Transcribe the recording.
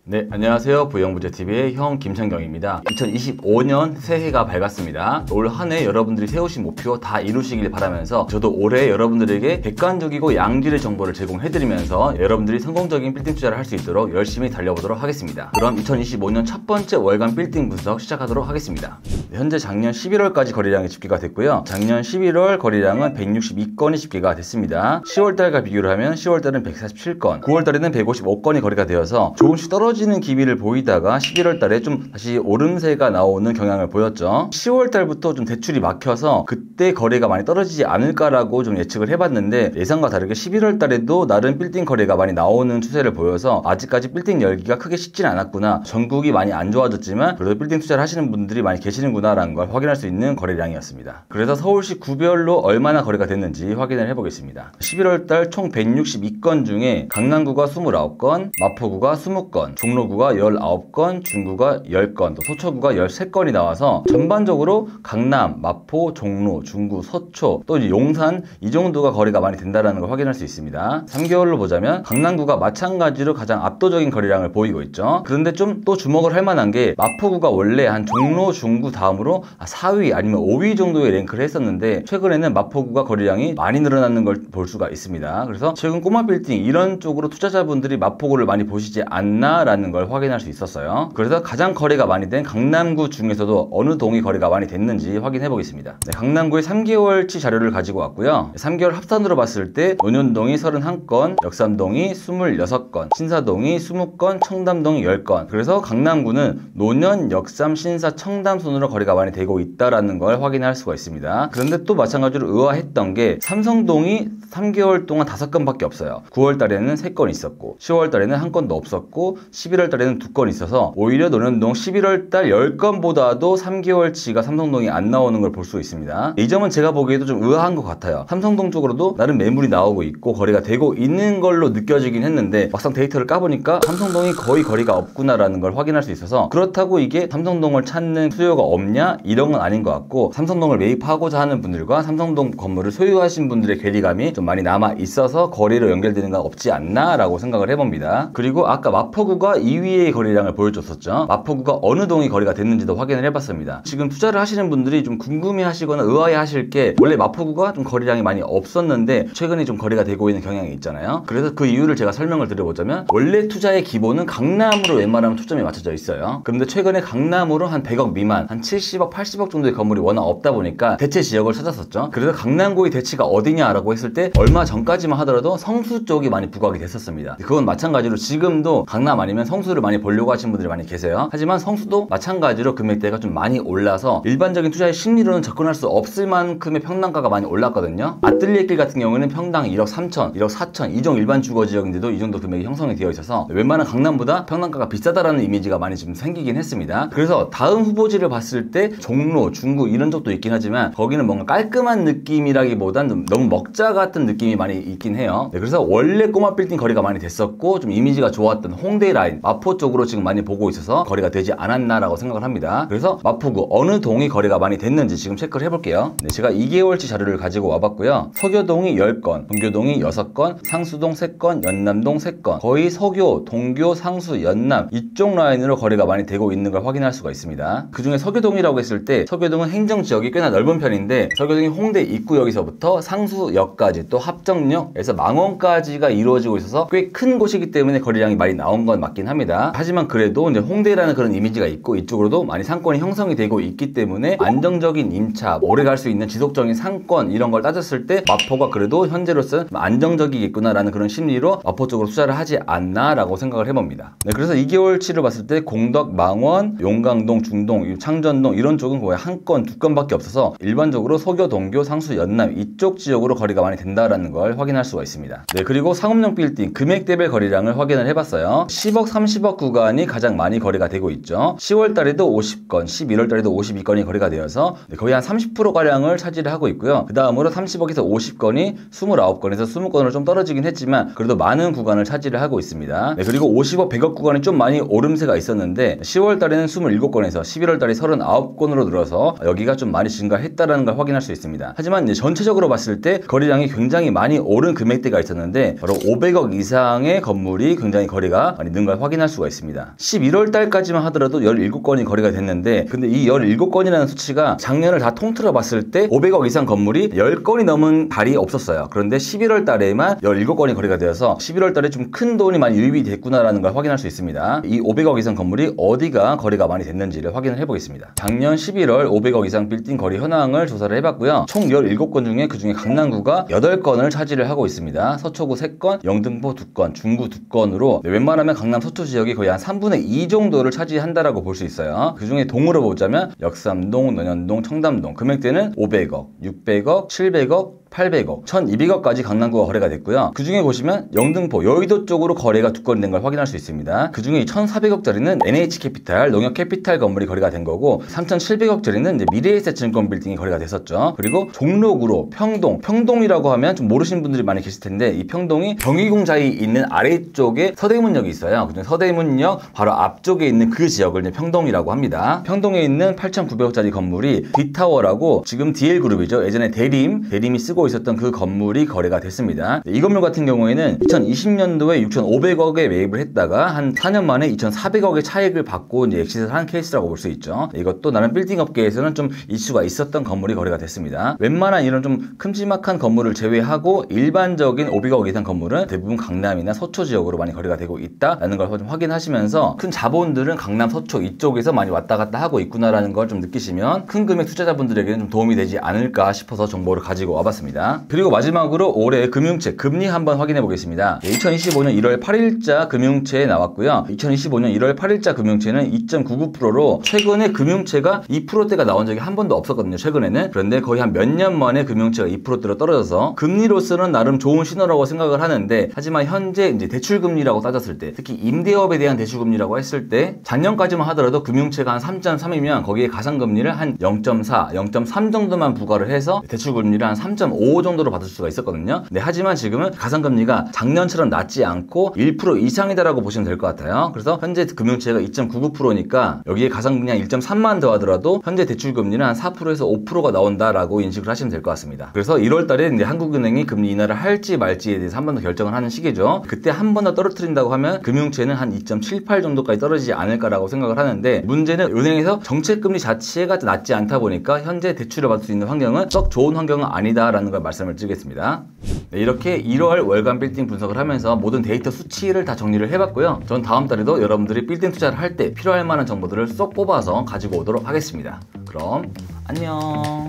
네, 안녕하세요. 부영부재TV의 형 김창경입니다. 2025년 새해가 밝았습니다. 올 한 해 여러분들이 세우신 목표 다 이루시길 바라면서 저도 올해 여러분들에게 객관적이고 양질의 정보를 제공해드리면서 여러분들이 성공적인 빌딩 투자를 할 수 있도록 열심히 달려보도록 하겠습니다. 그럼 2025년 첫 번째 월간 빌딩 분석 시작하도록 하겠습니다. 현재 작년 11월까지 거래량이 집계가 됐고요. 작년 11월 거래량은 162건이 집계가 됐습니다. 10월달과 비교를 하면 10월달은 147건, 9월달에는 155건이 거래가 되어서 조금씩 떨어지는 기미를 보이다가 11월달에 좀 다시 오름세가 나오는 경향을 보였죠. 10월달부터 좀 대출이 막혀서 그때 거래가 많이 떨어지지 않을까라고 좀 예측을 해봤는데 예상과 다르게 11월달에도 나름 빌딩 거래가 많이 나오는 추세를 보여서 아직까지 빌딩 열기가 크게 식진 않았구나, 전국이 많이 안 좋아졌지만 그래도 빌딩 투자를 하시는 분들이 많이 계시는구나 라는 걸 확인할 수 있는 거래량이었습니다. 그래서 서울시 구별로 얼마나 거래가 됐는지 확인을 해보겠습니다. 11월달 총 162건 중에 강남구가 29건, 마포구가 20건, 종로구가 19건, 중구가 10건, 또 서초구가 13건이 나와서 전반적으로 강남, 마포, 종로, 중구, 서초, 또 용산 이 정도가 거래가 많이 된다는 걸 확인할 수 있습니다. 3개월로 보자면 강남구가 마찬가지로 가장 압도적인 거래량을 보이고 있죠. 그런데 좀 또 주목을 할 만한 게 마포구가 원래 한 종로, 중구 다음으로 4위 아니면 5위 정도의 랭크를 했었는데 최근에는 마포구가 거래량이 많이 늘어나는 걸 볼 수가 있습니다. 그래서 최근 꼬마 빌딩 이런 쪽으로 투자자분들이 마포구를 많이 보시지 않나 라는 걸 확인할 수 있었어요. 그래서 가장 거래가 많이 된 강남구 중에서도 어느 동이 거래가 많이 됐는지 확인해 보겠습니다. 네, 강남구의 3개월치 자료를 가지고 왔고요. 3개월 합산으로 봤을 때 논현동이 31건, 역삼동이 26건, 신사동이 20건, 청담동이 10건. 그래서 강남구는 논현, 역삼, 신사, 청담 순으로 거래가 많이 되고 있다라는 걸 확인할 수가 있습니다. 그런데 또 마찬가지로 의아했던 게 삼성동이 3개월 동안 5건밖에 없어요. 9월 달에는 3건 있었고 10월 달에는 1건도 없었고 11월 달에는 2건 있어서 오히려 논현동 11월 달 10건보다도 3개월치가 삼성동이 안 나오는 걸 볼 수 있습니다. 이 점은 제가 보기에도 좀 의아한 것 같아요. 삼성동 쪽으로도 나름 매물이 나오고 있고 거래가 되고 있는 걸로 느껴지긴 했는데 막상 데이터를 까보니까 삼성동이 거의 거래가 없구나라는 걸 확인할 수 있어서 그렇다고 이게 삼성동을 찾는 수요가 없냐? 이런 건 아닌 것 같고 삼성동을 매입하고자 하는 분들과 삼성동 건물을 소유하신 분들의 괴리감이 좀 많이 남아 있어서 거래로 연결되는 건 없지 않나 라고 생각을 해봅니다. 그리고 아까 마포구가 2위의 거래량을 보여줬었죠. 마포구가 어느 동이 거래가 됐는지도 확인을 해봤습니다. 지금 투자를 하시는 분들이 좀 궁금해 하시거나 의아해 하실 게 원래 마포구가 좀 거래량이 많이 없었는데 최근에 좀 거래가 되고 있는 경향이 있잖아요. 그래서 그 이유를 제가 설명을 드려보자면 원래 투자의 기본은 강남으로 웬만하면 초점이 맞춰져 있어요. 그런데 최근에 강남으로 한 100억 미만, 한 70억, 80억 정도의 건물이 워낙 없다 보니까 대체 지역을 찾았었죠. 그래서 강남구의 대치가 어디냐라고 했을 때 얼마 전까지만 하더라도 성수 쪽이 많이 부각이 됐었습니다. 그건 마찬가지로 지금도 강남 아니면 성수를 많이 보려고 하시는 분들이 많이 계세요. 하지만 성수도 마찬가지로 금액대가 좀 많이 올라서 일반적인 투자의 심리로는 접근할 수 없을 만큼의 평당가가 많이 올랐거든요. 아뜰리에길 같은 경우에는 평당 1억 3천, 1억 4천 이 정도 일반 주거 지역인데도 이 정도 금액이 형성이 되어 있어서 웬만한 강남보다 평당가가 비싸다라는 이미지가 많이 좀 생기긴 했습니다. 그래서 다음 후보지를 봤을 때 종로, 중구 이런 쪽도 있긴 하지만 거기는 뭔가 깔끔한 느낌이라기보단 너무 먹자 같은 느낌이 많이 있긴 해요. 네, 그래서 원래 꼬마 빌딩 거래가 많이 됐었고 좀 이미지가 좋았던 홍대 라인, 마포 쪽으로 지금 많이 보고 있어서 거래가 되지 않았나라고 생각을 합니다. 그래서 마포구 어느 동이 거래가 많이 됐는지 지금 체크를 해볼게요. 네, 제가 2개월치 자료를 가지고 와봤고요. 서교동이 10건, 동교동이 6건, 상수동 3건, 연남동 3건. 거의 서교, 동교, 상수, 연남 이쪽 라인으로 거래가 많이 되고 있는 걸 확인할 수가 있습니다. 그 중에 서교동이라고 했을 때 서교동은 행정지역이 꽤나 넓은 편인데 서교동이 홍대 입구역에서부터 상수역까지 또 합정역에서 망원까지가 이루어지고 있어서 꽤 큰 곳이기 때문에 거래량이 많이 나온 건 맞긴 합니다. 하지만 그래도 이제 홍대라는 그런 이미지가 있고 이쪽으로도 많이 상권이 형성이 되고 있기 때문에 안정적인 임차, 오래 갈 수 있는 지속적인 상권 이런 걸 따졌을 때 마포가 그래도 현재로서는 안정적이겠구나라는 그런 심리로 마포 쪽으로 투자를 하지 않나 라고 생각을 해봅니다. 네, 그래서 2개월치를 봤을 때 공덕, 망원, 용강동, 중동, 창전동 이런 쪽은 거의 한 건, 2건밖에 없어서 일반적으로 서교, 동교, 상수, 연남 이쪽 지역으로 거래가 많이 된다라는 걸 확인할 수가 있습니다. 네, 그리고 상업용 빌딩 금액대별 거래량을 확인을 해봤어요. 10억, 30억 구간이 가장 많이 거래가 되고 있죠. 10월 달에도 50건, 11월 달에도 52건이 거래가 되어서 거의 한 30%가량을 차지를 하고 있고요. 그 다음으로 30억에서 50건이 29건에서 20건으로 좀 떨어지긴 했지만 그래도 많은 구간을 차지를 하고 있습니다. 네, 그리고 50억, 100억 구간이 좀 많이 오름세가 있었는데 10월 달에는 27건에서 11월 달에 39건으로 늘어서 여기가 좀 많이 증가했다는 걸 확인할 수 있습니다. 하지만 이제 전체적으로 봤을 때 거래량이 굉장히 많이 오른 금액대가 있었는데 바로 500억 이상의 건물이 굉장히 거래가 많이 는 걸 걸 확인할 수가 있습니다. 11월 달까지만 하더라도 17건이 거래가 됐는데, 근데 이 17건이라는 수치가 작년을 다 통틀어 봤을 때 500억 이상 건물이 10건이 넘은 달이 없었어요. 그런데 11월 달에만 17건이 거래가 되어서 11월 달에 좀 큰 돈이 많이 유입이 됐구나라는 걸 확인할 수 있습니다. 이 500억 이상 건물이 어디가 거래가 많이 됐는지를 확인을 해보겠습니다. 작년 11월 500억 이상 빌딩 거래 현황을 조사를 해봤고요. 총 17건 중에 그중에 강남구가 8건을 차지를 하고 있습니다. 서초구 3건, 영등포 2건, 중구 2건으로 웬만하면 강남 서초 지역이 거의 한 3분의 2 정도를 차지한다라고 볼 수 있어요. 그중에 동으로 보자면 역삼동, 논현동, 청담동 금액대는 500억, 600억, 700억, 800억, 1200억까지 강남구가 거래가 됐고요. 그 중에 보시면 영등포, 여의도 쪽으로 거래가 2건 된 걸 확인할 수 있습니다. 그 중에 1400억짜리는 NH캐피탈, 농협캐피탈 건물이 거래가 된 거고, 3700억짜리는 이제 미래에셋증권 빌딩이 거래가 됐었죠. 그리고 종로구로 평동이라고 하면 좀 모르시는 분들이 많이 계실 텐데, 이 평동이 경희궁자에 있는 아래쪽에 서대문역이 있어요. 그중에 서대문역 바로 앞쪽에 있는 그 지역을 이제 평동이라고 합니다. 평동에 있는 8900억짜리 건물이 D타워라고, 지금 DL그룹이죠. 예전에 대림이 쓰고 있었던 그 건물이 거래가 됐습니다. 이 건물 같은 경우에는 2020년도에 6,500억에 매입을 했다가 한 4년 만에 2,400억의 차익을 받고 이제 엑시트를 한 케이스라고 볼 수 있죠. 이것도 나름 빌딩 업계에서는 좀 이슈가 있었던 건물이 거래가 됐습니다. 웬만한 이런 좀 큼지막한 건물을 제외하고 일반적인 500억 이상 건물은 대부분 강남이나 서초 지역으로 많이 거래가 되고 있다라는 걸 좀 확인하시면서, 큰 자본들은 강남, 서초 이쪽에서 많이 왔다 갔다 하고 있구나라는 걸 좀 느끼시면 큰 금액 투자자분들에게는 좀 도움이 되지 않을까 싶어서 정보를 가지고 와봤습니다. 그리고 마지막으로 올해 금융채 금리 한번 확인해 보겠습니다. 2025년 1월 8일자 금융채에 나왔고요. 2025년 1월 8일자 금융채는 2.99%로 최근에 금융채가 2%대가 나온 적이 한 번도 없었거든요. 최근에는. 그런데 거의 한 몇 년 만에 금융채가 2%대로 떨어져서 금리로서는 나름 좋은 신호라고 생각을 하는데, 하지만 현재 이제 대출금리라고 따졌을 때, 특히 임대업에 대한 대출금리라고 했을 때 작년까지만 하더라도 금융채가 한 3.3이면 거기에 가상금리를 한 0.4, 0.3 정도만 부과를 해서 대출금리를 한 3.5 정도로 받을 수가 있었거든요. 네, 하지만 지금은 가상금리가 작년처럼 낮지 않고 1% 이상이다라고 보시면 될 것 같아요. 그래서 현재 금융채가 2.99%니까 여기에 가상금리 한 1.3만 더하더라도 현재 대출금리는 한 4%에서 5%가 나온다라고 인식을 하시면 될 것 같습니다. 그래서 1월 달에 이제 한국은행이 금리 인하를 할지 말지에 대해서 한 번 더 결정을 하는 시기죠. 그때 한 번 더 떨어뜨린다고 하면 금융채는 한 2.78 정도까지 떨어지지 않을까라고 생각을 하는데, 문제는 은행에서 정책금리 자체가 낮지 않다 보니까 현재 대출을 받을 수 있는 환경은 썩 좋은 환경은 아니다라는 걸 말씀을 드리겠습니다. 네, 이렇게 1월 월간 빌딩 분석을 하면서 모든 데이터 수치를 다 정리를 해봤고요. 전 다음 달에도 여러분들이 빌딩 투자를 할 때 필요할 만한 정보들을 쏙 뽑아서 가지고 오도록 하겠습니다. 그럼 안녕.